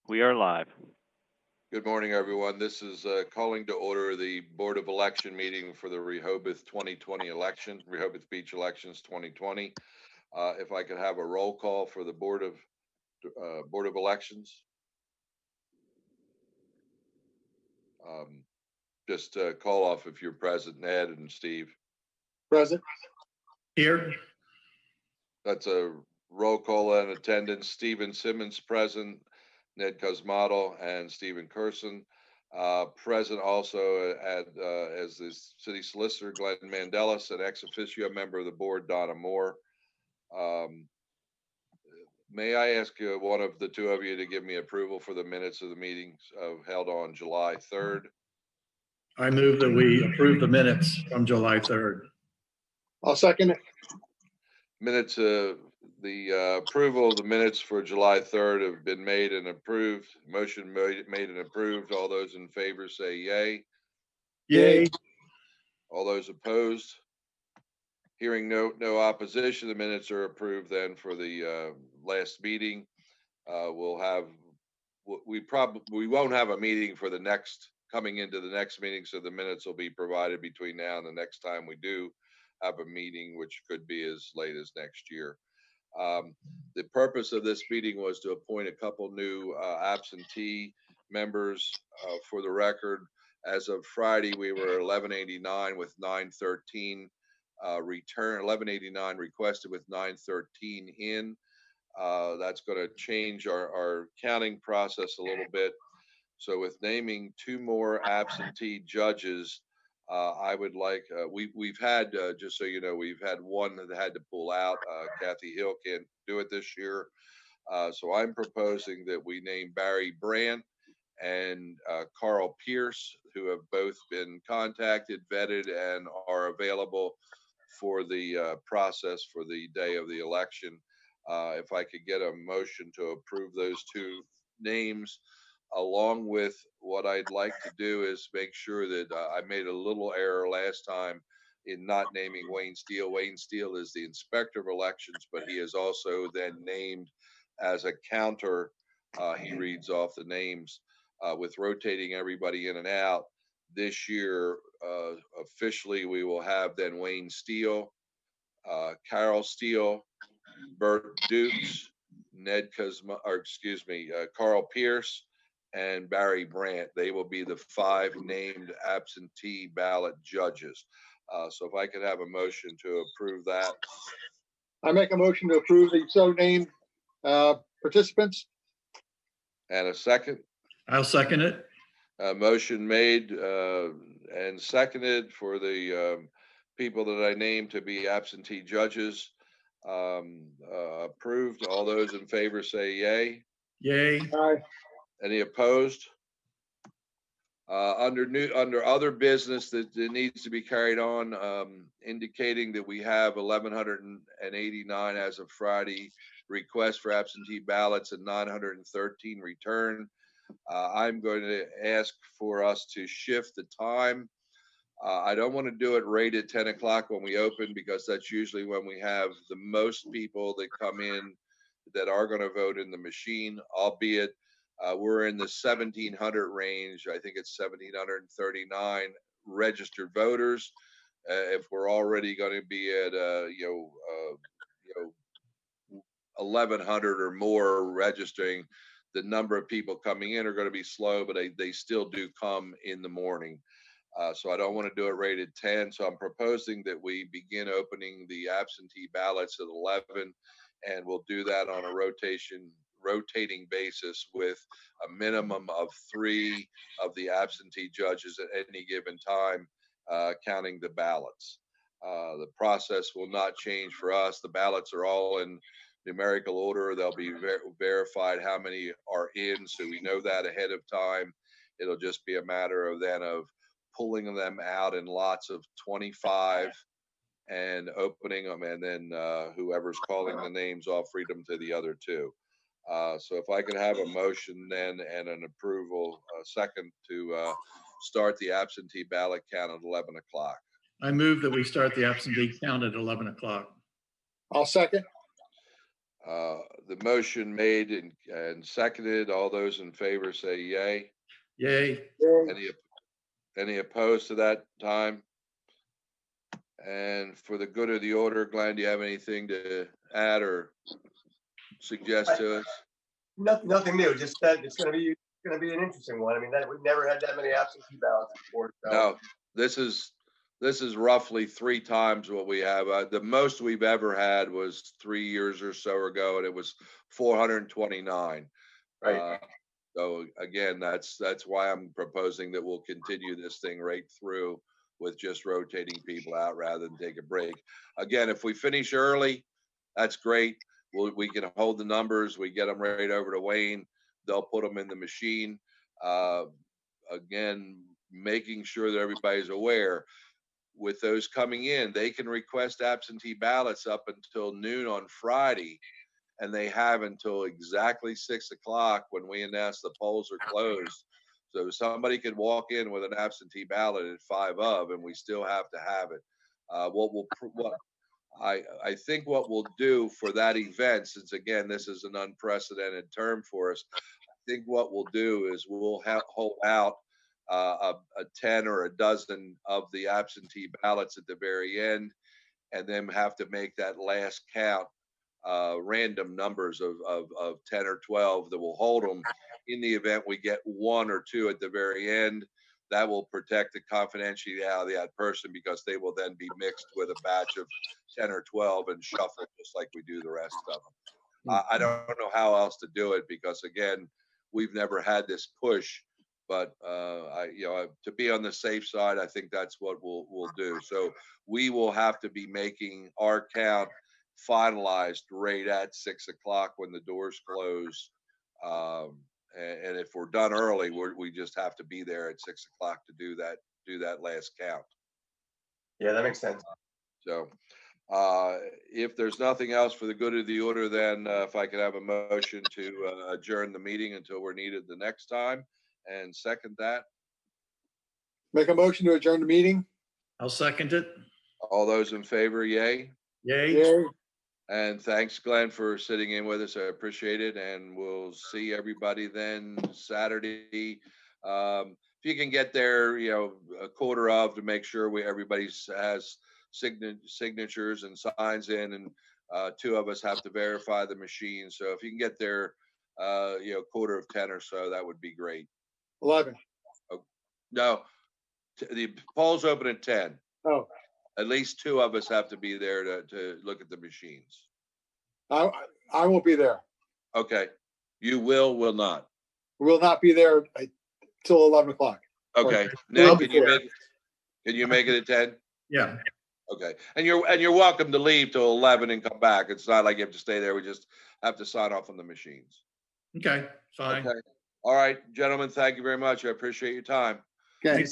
We are live. Good morning, everyone. This is calling to order the Board of Election meeting for the Rehoboth 2020 election, Rehoboth Beach elections 2020. If I could have a roll call for the Board of Elections. Just call off if you're present, Ned and Steve. Present. Here. That's a roll call and attendance. Stephen Simmons present, Ned Cosmato and Stephen Curson. Present also as the city solicitor, Glenn Mandelis, and ex officio member of the board, Donna Moore. May I ask one of the two of you to give me approval for the minutes of the meetings held on July 3rd? I move that we approve the minutes from July 3rd. I'll second it. Minutes, the approval of the minutes for July 3rd have been made and approved. Motion made and approved. All those in favor say yay. Yay. All those opposed? Hearing no opposition, the minutes are approved then for the last meeting. We won't have a meeting for the next, coming into the next meeting, so the minutes will be provided between now and the next time we do have a meeting, which could be as late as next year. The purpose of this meeting was to appoint a couple new absentee members. For the record, as of Friday, we were 1189 with 913 return, 1189 requested with 913 in. That's going to change our counting process a little bit. So with naming two more absentee judges, I would like, we've had, just so you know, we've had one that had to pull out. Kathy Hill can't do it this year. So I'm proposing that we name Barry Brandt and Carl Pierce, who have both been contacted, vetted, and are available for the process for the day of the election. If I could get a motion to approve those two names, along with what I'd like to do is make sure that I made a little error last time in not naming Wayne Steele. Wayne Steele is the inspector of elections, but he is also then named as a counter. He reads off the names with rotating everybody in and out. This year, officially, we will have then Wayne Steele, Carol Steele, Bert Dukes, Carl Pierce, and Barry Brandt. They will be the five named absentee ballot judges. So if I could have a motion to approve that. I make a motion to approve the so named participants. And a second? I'll second it. Motion made and seconded for the people that I named to be absentee judges. Approved. All those in favor say yay. Yay. Aye. Any opposed? Under other business that needs to be carried on, indicating that we have 1,189 as of Friday requests for absentee ballots and 913 return. I'm going to ask for us to shift the time. I don't want to do it right at 10 o'clock when we open, because that's usually when we have the most people that come in that are going to vote in the machine, albeit we're in the 1,700 range. I think it's 1,739 registered voters. If we're already going to be at 1,100 or more registering, the number of people coming in are going to be slow, but they still do come in the morning. So I don't want to do it right at 10. So I'm proposing that we begin opening the absentee ballots at 11, and we'll do that on a rotating basis with a minimum of 3 of the absentee judges at any given time, counting the ballots. The process will not change for us. The ballots are all in numerical order. They'll be verified how many are in, so we know that ahead of time. It'll just be a matter of pulling them out in lots of 25 and opening them, and then whoever's calling the names, I'll feed them to the other two. So if I could have a motion then and an approval second to start the absentee ballot count at 11 o'clock. I move that we start the absentee count at 11 o'clock. I'll second. The motion made and seconded. All those in favor say yay. Yay. Any opposed to that time? And for the good of the order, Glenn, do you have anything to add or suggest to us? Nothing new, just that it's gonna be an interesting one. I mean, we've never had that many absentee ballots before. So. No, this is roughly 3 times what we have. The most we've ever had was 3 years or so ago, and it was 429. Right. So again, that's why I'm proposing that we'll continue this thing right through with just rotating people out rather than take a break. Again, if we finish early, that's great. We can hold the numbers. We get them right over to Wayne. They'll put them in the machine. Again, making sure that everybody's aware. With those coming in, they can request absentee ballots up until noon on Friday, and they have until exactly 6 o'clock when we announce the polls are closed. So somebody could walk in with an absentee ballot at 5 of, and we still have to have it. I think what we'll do for that event, since again, this is an unprecedented term for us, I think what we'll do is we'll hold out a 10 or a dozen of the absentee ballots at the very end, and then have to make that last count, random numbers of 10 or 12 that will hold them. In the event we get 1 or 2 at the very end, that will protect the confidentiality of that person, because they will then be mixed with a batch of 10 or 12 and shuffled just like we do the rest of them. I don't know how else to do it, because again, we've never had this push, but to be on the safe side, I think that's what we'll do. So we will have to be making our count finalized right at 6 o'clock when the doors close. And if we're done early, we just have to be there at 6 o'clock to do that last count. Yeah, that makes sense. So if there's nothing else for the good of the order, then if I could have a motion to adjourn the meeting until we're needed the next time, and second that. Make a motion to adjourn the meeting. I'll second it. All those in favor, yay. Yay. Yay. And thanks, Glenn, for sitting in with us. I appreciate it. And we'll see everybody then Saturday. If you can get there, a quarter of, to make sure everybody has signatures and signs in, and 2 of us have to verify the machine. So if you can get there, quarter of 10 or so, that would be great. 11. No, the polls open at 10. Oh, At least 2 of us have to be there to look at the machines. I won't be there. Okay. You will not. We will not be there till 11 o'clock. Okay. Well, Nick, can you make it at 10? Yeah. Okay. And you're welcome to leave till 11 and come back. It's not like you have to stay there. We just have to sign off on the machines. Okay. Fine. Okay. All right, gentlemen, thank you very much. I appreciate your time. Okay.